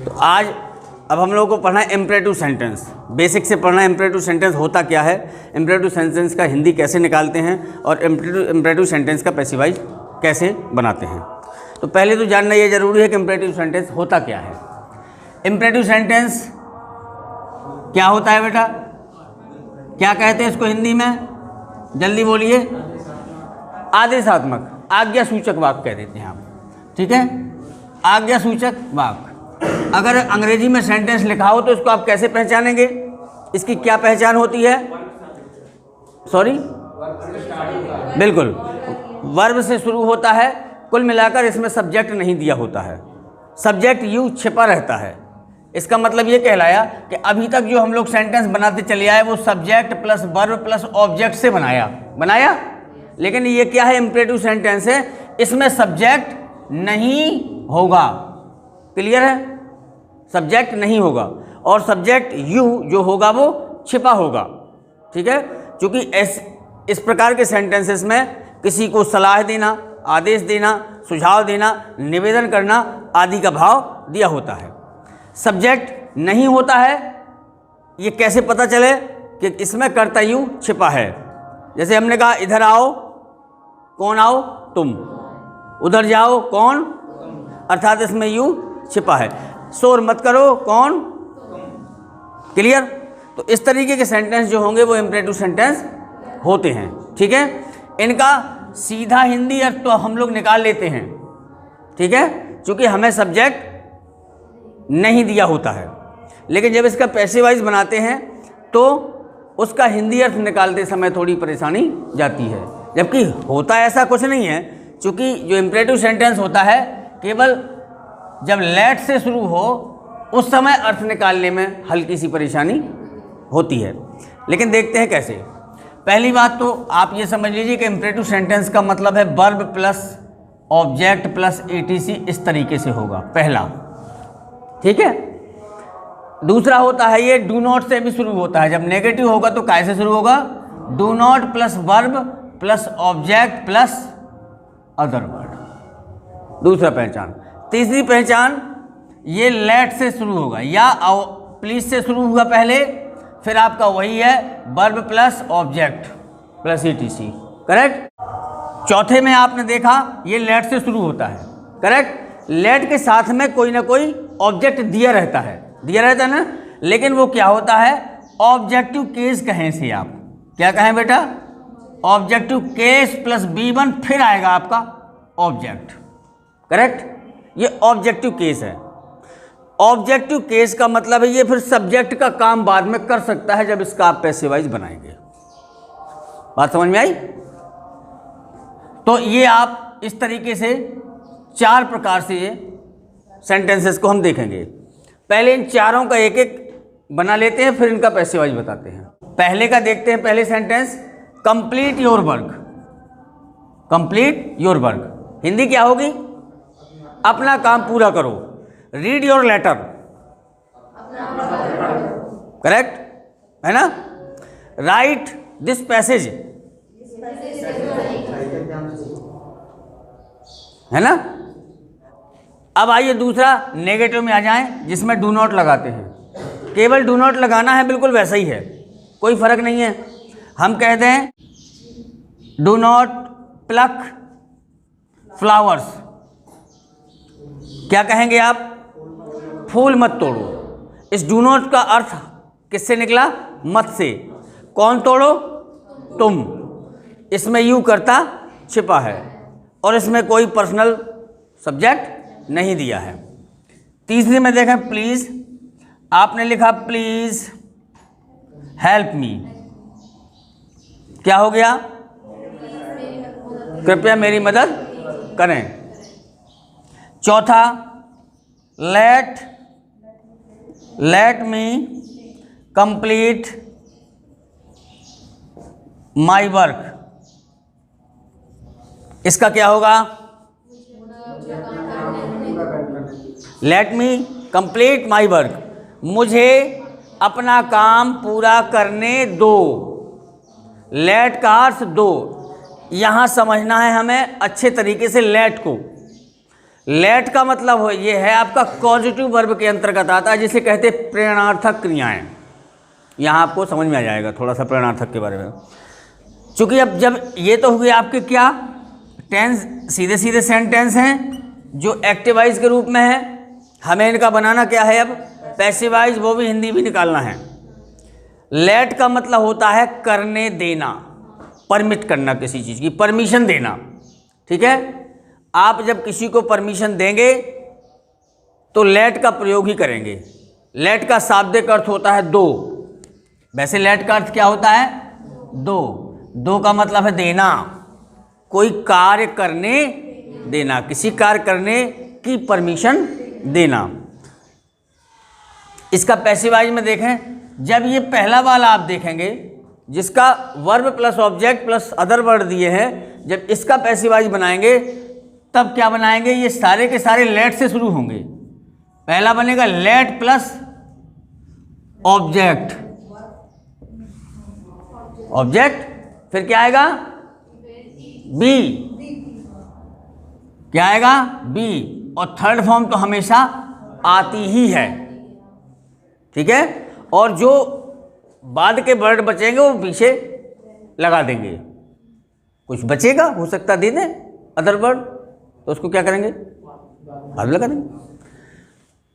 तो आज अब हम लोगों को पढ़ना है इम्परेटिव सेंटेंस। बेसिक से पढ़ना है इम्परेटिव सेंटेंस होता क्या है, इम्परेटिव सेंटेंस का हिंदी कैसे निकालते हैं और इम्परेटिव सेंटेंस का पैसिव कैसे बनाते हैं। तो पहले तो जानना ये ज़रूरी है कि इम्परेटिव सेंटेंस होता क्या है। इम्परेटिव सेंटेंस क्या होता है बेटा, क्या कहते हैं इसको हिंदी में, जल्दी बोलिए। आदेशात्मक, आज्ञा सूचक वाक्य कह देते हैं आप, ठीक है, आज्ञा सूचक वाक्य। अगर अंग्रेजी में सेंटेंस लिखा हो तो इसको आप कैसे पहचानेंगे, इसकी क्या पहचान होती है, सॉरी बिल्कुल वर्ब से शुरू होता है। कुल मिलाकर इसमें सब्जेक्ट नहीं दिया होता है, सब्जेक्ट यू छिपा रहता है। इसका मतलब ये कहलाया कि अभी तक जो हम लोग सेंटेंस बनाते चले आए वो subject plus verb plus object से बनाया, लेकिन ये क्या है, इम्परेटिव सेंटेंस है, इसमें सब्जेक्ट नहीं होगा। क्लियर है, सब्जेक्ट नहीं होगा और सब्जेक्ट यू जो होगा वो छिपा होगा, ठीक है। क्योंकि इस प्रकार के सेंटेंसेस में किसी को सलाह देना, आदेश देना, सुझाव देना, निवेदन करना आदि का भाव दिया होता है। सब्जेक्ट नहीं होता है, ये कैसे पता चले कि इसमें कर्ता यू छिपा है। जैसे हमने कहा इधर आओ, कौन आओ, तुम, उधर जाओ, कौन, अर्थात इसमें यू छिपा है। शोर मत करो, कौन, क्लियर। तो इस तरीके के सेंटेंस जो होंगे वो इम्परेटिव सेंटेंस होते हैं, ठीक है। इनका सीधा हिंदी अर्थ तो हम लोग निकाल लेते हैं, ठीक है, क्योंकि हमें सब्जेक्ट नहीं दिया होता है। लेकिन जब इसका पैसिव वॉइस बनाते हैं तो उसका हिंदी अर्थ निकालते समय थोड़ी परेशानी जाती है, जबकि होता ऐसा कुछ नहीं है। क्योंकि जो इम्परेटिव सेंटेंस होता है केवल जब लेट से शुरू हो उस समय अर्थ निकालने में हल्की सी परेशानी होती है। लेकिन देखते हैं कैसे। पहली बात तो आप ये समझ लीजिए कि इम्परेटिव सेंटेंस का मतलब है verb plus object plus etc, इस तरीके से होगा पहला, ठीक है। दूसरा होता है ये डू नॉट से भी शुरू होता है। जब नेगेटिव होगा तो कैसे शुरू होगा, do not plus verb plus object plus other word, दूसरा पहचान। तीसरी पहचान ये लेट से शुरू होगा या प्लीज से शुरू हुआ पहले, फिर आपका वही है verb plus object plus etc, correct. चौथे में आपने देखा ये लेट से शुरू होता है, करेक्ट। लेट के साथ में कोई ना कोई ऑब्जेक्ट दिया रहता है ना, लेकिन वो क्या होता है, ऑब्जेक्टिव केस कहें से आप क्या कहें बेटा, ऑब्जेक्टिव केस प्लस B1 फिर आएगा आपका ऑब्जेक्ट, करेक्ट। ये ऑब्जेक्टिव केस है। ऑब्जेक्टिव केस का मतलब है ये फिर सब्जेक्ट का काम बाद में कर सकता है जब इसका आप पैसिव वॉइस बनाएंगे। बात समझ में आई। तो ये आप इस तरीके से 4 प्रकार से ये सेंटेंसेस को हम देखेंगे। पहले इन चारों का एक एक बना लेते हैं, फिर इनका पैसिव वॉइस बताते हैं। पहले का देखते हैं, पहले sentence complete your work. Complete your work Hindi क्या होगी, अपना काम पूरा करो। रीड योर लेटर, करेक्ट है ना। राइट दिस पैसेज, है ना। अब आइए दूसरा नेगेटिव में आ जाएं, जिसमें डू नॉट लगाते हैं। केवल डू नॉट लगाना है, बिल्कुल वैसा ही है, कोई फर्क नहीं है। हम कहते हैं डू नॉट प्लक फ्लावर्स, क्या कहेंगे आप, फूल मत तोड़ो। इस डू नॉट का अर्थ किससे निकला, मत से। कौन तोड़ो, तुम। इसमें यू कर्ता छिपा है और इसमें कोई पर्सनल सब्जेक्ट नहीं दिया है। तीसरे में देखें प्लीज, आपने लिखा प्लीज हेल्प मी, क्या हो गया, कृपया मेरी मदद करें। चौथा let me complete my work, इसका क्या होगा, let me complete my work, मुझे अपना काम पूरा करने दो। लेट का अर्थ दो, यहाँ समझना है हमें अच्छे तरीके से लेट को। लेट का मतलब हो ये है आपका कॉजेटिव वर्ब के अंतर्गत आता है, जिसे कहते हैं प्रेरणार्थक क्रियाएं। यहाँ आपको समझ में आ जाएगा थोड़ा सा प्रेरणार्थक के बारे में। चूंकि अब जब ये तो हुए आपके क्या टेंस, सीधे सीधे सेंटेंस हैं जो एक्टिवाइज के रूप में है, हमें इनका बनाना क्या है अब पैसिवाइज, वो भी हिंदी भी निकालना है। लेट का मतलब होता है करने देना, परमिट करना, किसी चीज़ की परमिशन देना। ठीक है, आप जब किसी को परमिशन देंगे तो लेट का प्रयोग ही करेंगे। लेट का शाब्दिक अर्थ होता है दो। वैसे लेट का अर्थ क्या होता है दो। दो का मतलब है देना, कोई कार्य करने देना, किसी कार्य करने की परमिशन देना। इसका पैसिवाइज में देखें, जब ये पहला वाला आप देखेंगे जिसका verb plus object plus other word दिए हैं, जब इसका पैसिवाइज बनाएंगे तब क्या बनाएंगे, ये सारे के सारे लेट से शुरू होंगे। पहला बनेगा लेट प्लस ऑब्जेक्ट, ऑब्जेक्ट, फिर क्या आएगा बी, क्या आएगा बी, और थर्ड फॉर्म तो हमेशा आती ही है। ठीक है, और जो बाद के वर्ड बचेंगे वो पीछे लगा देंगे। कुछ बचेगा हो सकता दे दें अदर वर्ड, तो उसको क्या करेंगे बाद में लगा देंगे।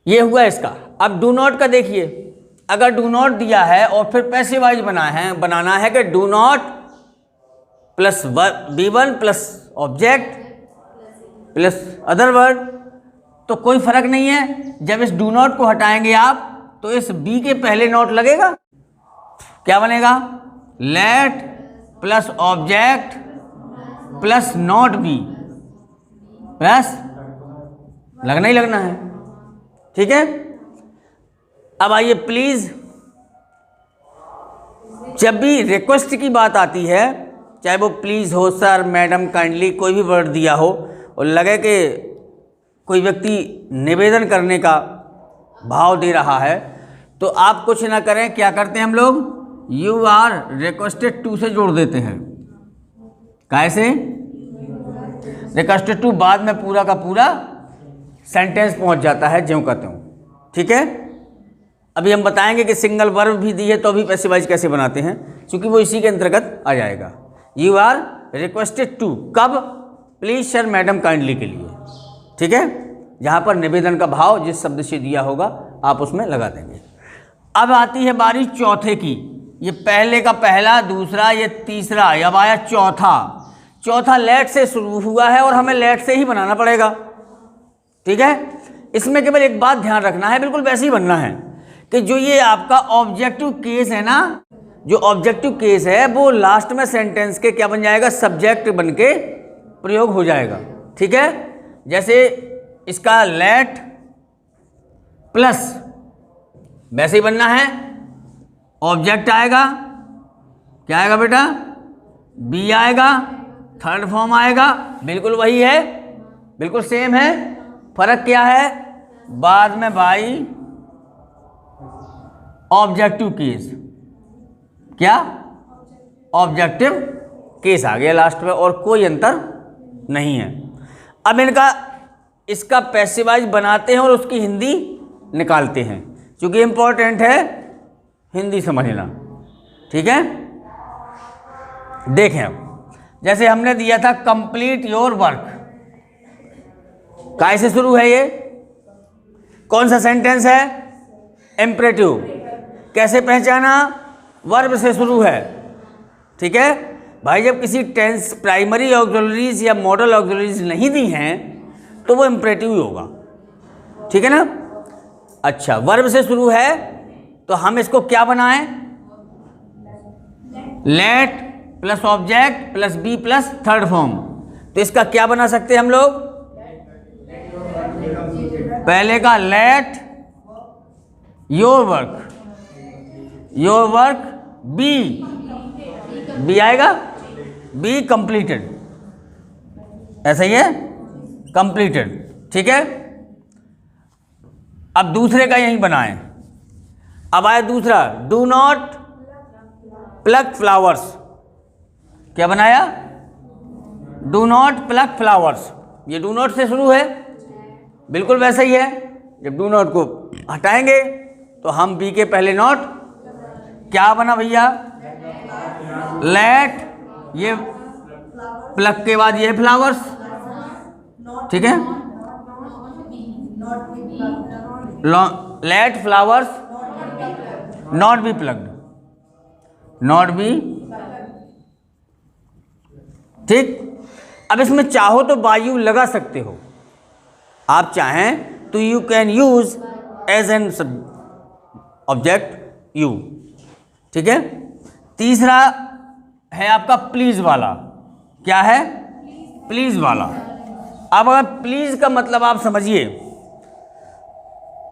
ये हुआ इसका। अब डू नॉट का देखिए, अगर डू नॉट दिया है और फिर पैसिवाइज बनाना है कि do not plus B1 plus object plus other word, तो कोई फर्क नहीं है। जब इस डू नॉट को हटाएंगे आप तो इस बी के पहले नॉट लगेगा, क्या बनेगा late plus object plus not be, plus लगना ही लगना है। ठीक है, अब आइए प्लीज, जब भी रिक्वेस्ट की बात आती है, चाहे वो प्लीज हो, सर, मैडम, काइंडली, कोई भी वर्ड दिया हो और लगे कि कोई व्यक्ति निवेदन करने का भाव दे रहा है, तो आप कुछ ना करें, क्या करते हैं हम लोग यू आर रिक्वेस्टेड टू से जोड़ देते हैं। कैसे रिक्वेस्टेड टू बाद में पूरा का पूरा सेंटेंस पहुंच जाता है ज्यों कहते हूँ। ठीक है, अभी हम बताएंगे कि सिंगल वर्ब भी दी है तो भी पैसिवाइज कैसे बनाते हैं, क्योंकि वो इसी के अंतर्गत आ जाएगा। यू आर रिक्वेस्टेड टू, कब, प्लीज सर मैडम काइंडली के लिए। ठीक है, जहाँ पर निवेदन का भाव जिस शब्द से दिया होगा आप उसमें लगा देंगे। अब आती है बारी चौथे की। ये पहले का पहला, दूसरा, ये तीसरा, अब आया चौथा। चौथा लेट से शुरू हुआ है और हमें लेट से ही बनाना पड़ेगा। ठीक है, इसमें केवल एक बात ध्यान रखना है, बिल्कुल वैसे ही बनना है कि जो ये आपका ऑब्जेक्टिव केस है ना, जो ऑब्जेक्टिव केस है वो लास्ट में सेंटेंस के क्या बन जाएगा, सब्जेक्ट बन के प्रयोग हो जाएगा। ठीक है, जैसे इसका लेट प्लस वैसे ही बनना है, ऑब्जेक्ट आएगा, क्या आएगा बेटा, बी आएगा, थर्ड फॉर्म आएगा, बिल्कुल वही है, बिल्कुल सेम है। फर्क क्या है, बाद में भाई ऑब्जेक्टिव केस, क्या ऑब्जेक्टिव केस आ गया लास्ट में, और कोई अंतर नहीं है। अब इनका इसका पैसिवाइज बनाते हैं और उसकी हिंदी निकालते हैं, क्योंकि इंपॉर्टेंट है हिंदी समझना। ठीक है, देखें अब जैसे हमने दिया था कंप्लीट योर वर्क, कैसे शुरू है, ये कौन सा सेंटेंस है, इम्परेटिव। कैसे पहचाना, वर्ब से शुरू है। ठीक है भाई, जब किसी टेंस प्राइमरी ऑक्सिलरीज या मॉडल ऑक्सिलरीज नहीं दी हैं तो वो इम्परेटिव ही होगा। ठीक है ना। अच्छा, वर्ब से शुरू है तो हम इसको क्या बनाएं, let plus object plus be plus third form. तो इसका क्या बना सकते हैं हम लोग, पहले का लेट योर वर्क बी आएगा, बी कंप्लीटेड, ऐसा ही है, कंप्लीटेड। ठीक है, अब दूसरे का यही बनाएं। अब आया दूसरा, डू नॉट प्लक फ्लावर्स। क्या बनाया, डू नॉट प्लक फ्लावर्स। ये डू नॉट से शुरू है, बिल्कुल वैसा ही है। जब डू नॉट को हटाएंगे तो हम बी के पहले नॉट, क्या बना भैया, लेट, ये प्लग के बाद ये फ्लावर्स, ठीक है, let flowers not be plucked, not be, ठीक। अब इसमें चाहो तो वायु लगा सकते हो, आप चाहें तो you can use as an object you, ठीक है। तीसरा है आपका प्लीज वाला, क्या है, प्लीज वाला। अब अगर प्लीज का मतलब आप समझिए,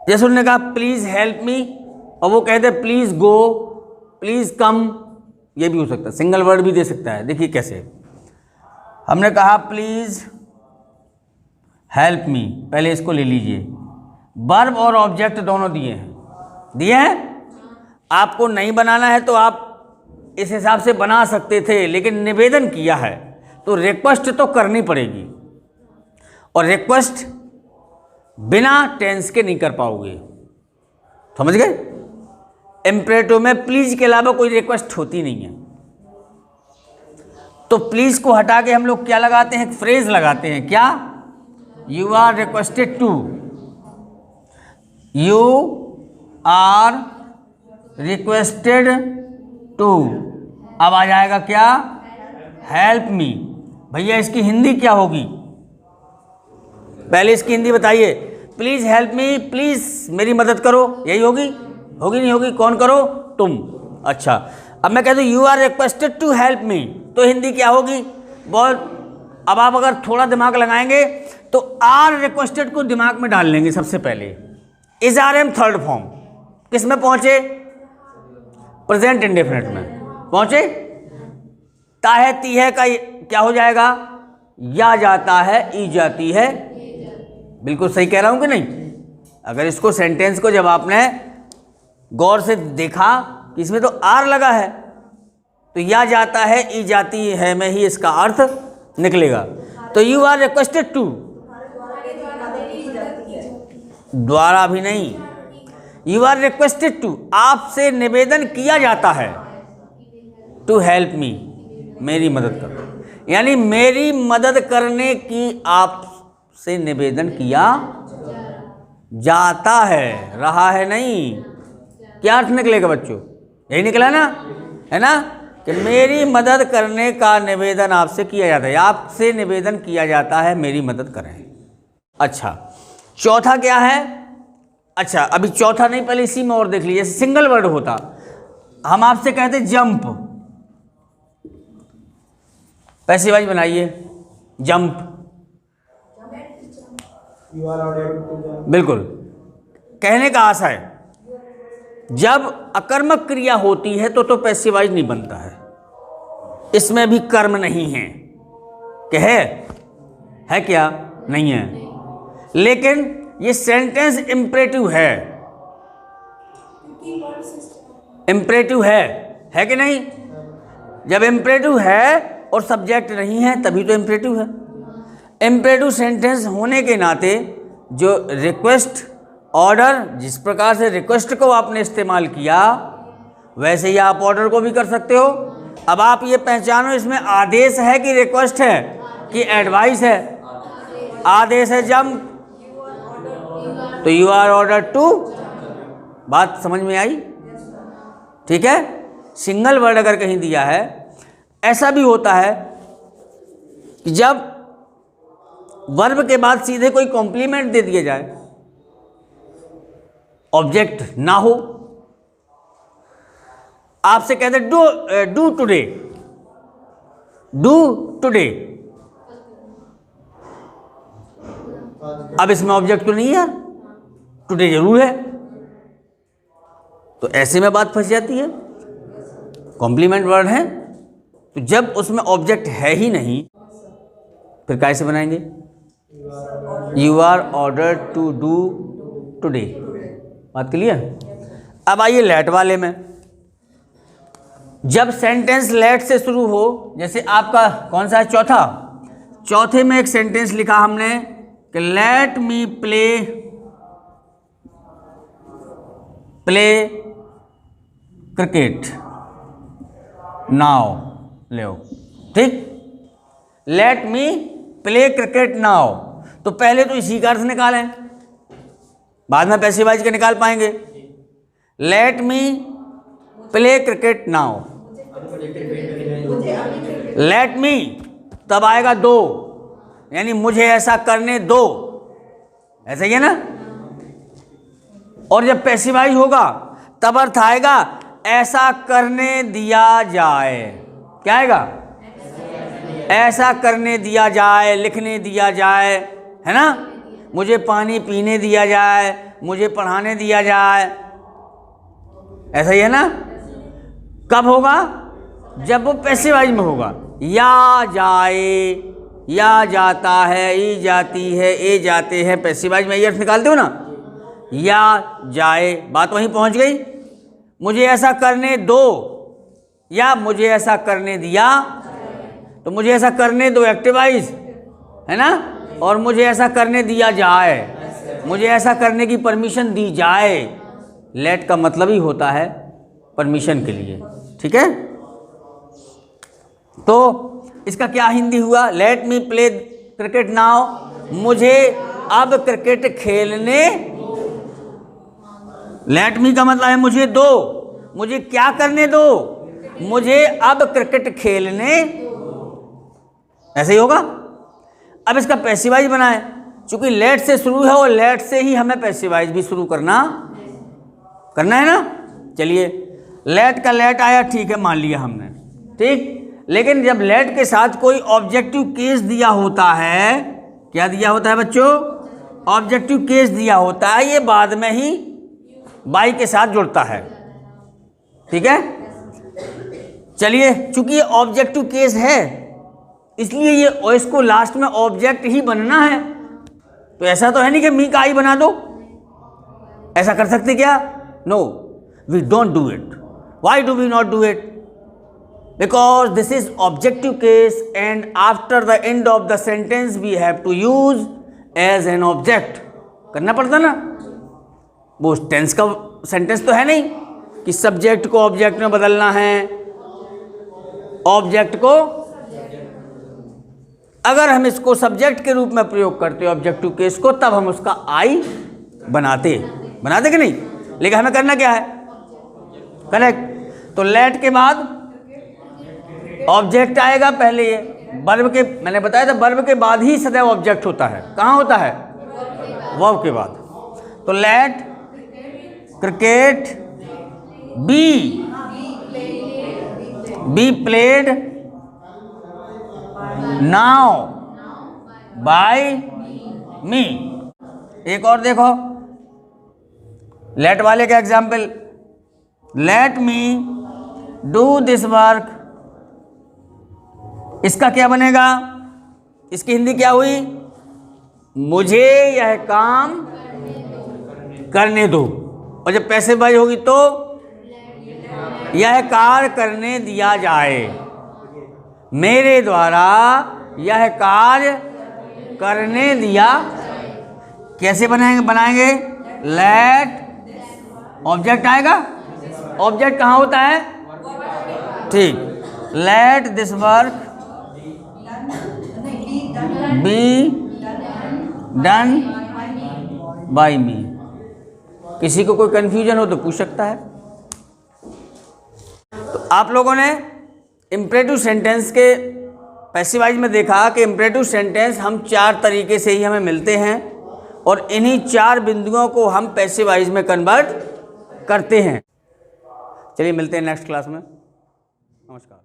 जैसे उन्होंने कहा प्लीज हेल्प मी, और वो कहते प्लीज गो, प्लीज कम, ये भी हो सकता है, सिंगल वर्ड भी दे सकता है। देखिए कैसे, हमने कहा प्लीज हेल्प मी, पहले इसको ले लीजिए, वर्ब और ऑब्जेक्ट दोनों दिए हैं। आपको नहीं बनाना है तो आप इस हिसाब से बना सकते थे, लेकिन निवेदन किया है तो रिक्वेस्ट तो करनी पड़ेगी, और रिक्वेस्ट बिना टेंस के नहीं कर पाओगे, समझ गए। इम्परेटिव में प्लीज के अलावा कोई रिक्वेस्ट होती नहीं है, तो प्लीज को हटा के हम लोग क्या लगाते हैं, एक फ्रेज लगाते हैं, क्या, you are requested to, you are requested to. अब आ जाएगा क्या, हेल्प मी। भैया इसकी हिंदी क्या होगी, पहले इसकी हिंदी बताइए। प्लीज हेल्प मी, प्लीज मेरी मदद करो, यही होगी, होगी नहीं होगी, कौन करो, तुम। अच्छा, अब मैं कहता हूँ you are requested to help me, तो हिंदी क्या होगी, बहुत। अब आप अगर थोड़ा दिमाग लगाएंगे तो आर रिक्वेस्टेड को दिमाग में डाल लेंगे सबसे पहले। Is are am third form, किस में पहुंचे, प्रेजेंट इंडेफिनिट में पहुंचे। ताहे तीहे का क्या हो जाएगा, या जाता है, ई जाती है। बिल्कुल सही कह रहा हूं कि नहीं। अगर इसको सेंटेंस को जब आपने गौर से देखा कि इसमें तो आर लगा है, तो या जाता है, ई जाती है में ही इसका अर्थ निकलेगा। तो यू आर रिक्वेस्टेड टू, द्वारा भी नहीं, यू आर रिक्वेस्टेड टू, आपसे निवेदन किया जाता है, टू हेल्प मी, मेरी मदद करो, यानी मेरी मदद करने की आपसे निवेदन किया जाता है, रहा है नहीं। क्या अर्थ निकलेगा बच्चों, यही निकला ना, है ना, कि मेरी मदद करने का निवेदन आपसे किया जाता है, आपसे निवेदन किया जाता है, मेरी मदद करें। अच्छा, चौथा क्या है, अच्छा अभी चौथा नहीं, पहले इसी में और देख लीजिए। सिंगल वर्ड होता, हम आपसे कहते जंप, पैसिव वॉइस बनाइए, जंप, बिल्कुल। कहने का आशय, जब अकर्मक क्रिया होती है तो पैसिव वॉइस नहीं बनता है, इसमें भी कर्म नहीं है, क्या है क्या, नहीं है। लेकिन ये सेंटेंस इम्परेटिव है, इम्परेटिव है कि नहीं। जब इम्परेटिव है और सब्जेक्ट नहीं है तभी तो इम्परेटिव है। इम्परेटिव सेंटेंस होने के नाते जो रिक्वेस्ट ऑर्डर, जिस प्रकार से रिक्वेस्ट को आपने इस्तेमाल किया वैसे ही आप ऑर्डर को भी कर सकते हो। अब आप ये पहचानो इसमें आदेश है कि रिक्वेस्ट है कि एडवाइस है। आदेश है जंप, तो यू आर ऑर्डर टू, बात समझ में आई, ठीक है। सिंगल वर्ड अगर कहीं दिया है, ऐसा भी होता है कि जब वर्ब के बाद सीधे कोई कॉम्प्लीमेंट दे दिया जाए, ऑब्जेक्ट ना हो। आपसे कहते डू टुडे, डू टुडे, अब इसमें ऑब्जेक्ट तो नहीं है, टुडे जरूर है, तो ऐसे में बात फंस जाती है। कॉम्प्लीमेंट वर्ड है तो जब उसमें ऑब्जेक्ट है ही नहीं, फिर कैसे बनाएंगे, you are order to do today, बात क्लियर। अब आइए लेट वाले में, जब सेंटेंस लेट से शुरू हो, जैसे आपका कौन सा है, चौथा, चौथे में एक सेंटेंस लिखा हमने कि let me play cricket now, ले, ठीक, let me play cricket now. तो पहले तो इसी का अर्थ निकालें, बाद में पैसिव वॉइस के निकाल पाएंगे। Let me play cricket now, let me तब आएगा दो, यानी मुझे ऐसा करने दो, ऐसा ही है ना। और जब पैसिव वॉइस होगा तब अर्थ आएगा ऐसा करने दिया जाए। क्या आएगा? ऐसा करने दिया जाए, लिखने दिया जाए, है ना। मुझे पानी पीने दिया जाए, मुझे पढ़ाने दिया जाए, ऐसा ही है ना। कब होगा? जब वो पैसिव वॉइस में होगा। या जाए, या जाता है, ई जाती है, ए जाते हैं, पैसिव वॉइस में ये अर्थ निकालते हो ना। या जाए, बात वहीं पहुंच गई। मुझे ऐसा करने दो या मुझे ऐसा करने दिया, तो मुझे ऐसा करने दो एक्टिव वॉइस है ना, और मुझे ऐसा करने दिया जाए, मुझे ऐसा करने की परमिशन दी जाए। लेट का मतलब ही होता है परमिशन के लिए, ठीक है। तो इसका क्या हिंदी हुआ? Let me play cricket now, मुझे अब क्रिकेट खेलने। लेट मी का मतलब है मुझे दो, मुझे क्या करने दो? मुझे अब क्रिकेट खेलने, ऐसे ही होगा। अब इसका पैसिव वॉइस बनाए, चूंकि लेट से शुरू है और लेट से ही हमें पैसिव वॉइस भी शुरू करना है ना। चलिए, लेट का लेट आया, ठीक है, मान लिया हमने, ठीक। लेकिन जब लेट के साथ कोई ऑब्जेक्टिव केस दिया होता है, क्या दिया होता है बच्चों? ऑब्जेक्टिव केस दिया होता है, ये बाद में ही बाई के साथ जुड़ता है, ठीक है। चलिए, चूंकि ये ऑब्जेक्टिव केस है इसलिए ये इसको लास्ट में ऑब्जेक्ट ही बनना है। तो ऐसा तो है नहीं कि मी का आई बना दो, ऐसा कर सकते क्या? No, we don't do it. Why do we not do it? Because this is objective case and after the end of the sentence we have to use as an object. करना पड़ता ना, वो टेंस का sentence तो है नहीं कि subject को ऑब्जेक्ट में बदलना है, ऑब्जेक्ट को। अगर हम इसको सब्जेक्ट के रूप में प्रयोग करते ऑब्जेक्टिव केस को, तब हम उसका आई बनाते कि नहीं। लेकिन हमें करना क्या है? करेक्ट। तो लेट के बाद ऑब्जेक्ट आएगा पहले, ये वर्ब के, मैंने बताया था वर्ब के बाद ही सदैव ऑब्जेक्ट होता है। कहाँ होता है? वर्ब के बाद। तो let cricket be played now by me. एक और देखो, लेट वाले का example, let me do this work. इसका क्या बनेगा? इसकी हिंदी क्या हुई? मुझे यह काम करने दो। और जब पैसिव वॉइस होगी तो यह कार्य करने दिया जाए, मेरे द्वारा यह कार्य करने दिया। कैसे बनाएंगे? लेट ऑब्जेक्ट आएगा। ऑब्जेक्ट कहाँ होता है? ठीक, let this work be done by me. किसी को कोई कंफ्यूजन हो तो पूछ सकता है। तो आप लोगों ने इम्परेटिव सेंटेंस के पैसिव वॉइस में देखा कि इम्परेटिव सेंटेंस हम 4 तरीके से ही हमें मिलते हैं और इन्हीं 4 बिंदुओं को हम पैसिव वॉइस में कन्वर्ट करते हैं। चलिए, मिलते हैं नेक्स्ट क्लास में। नमस्कार।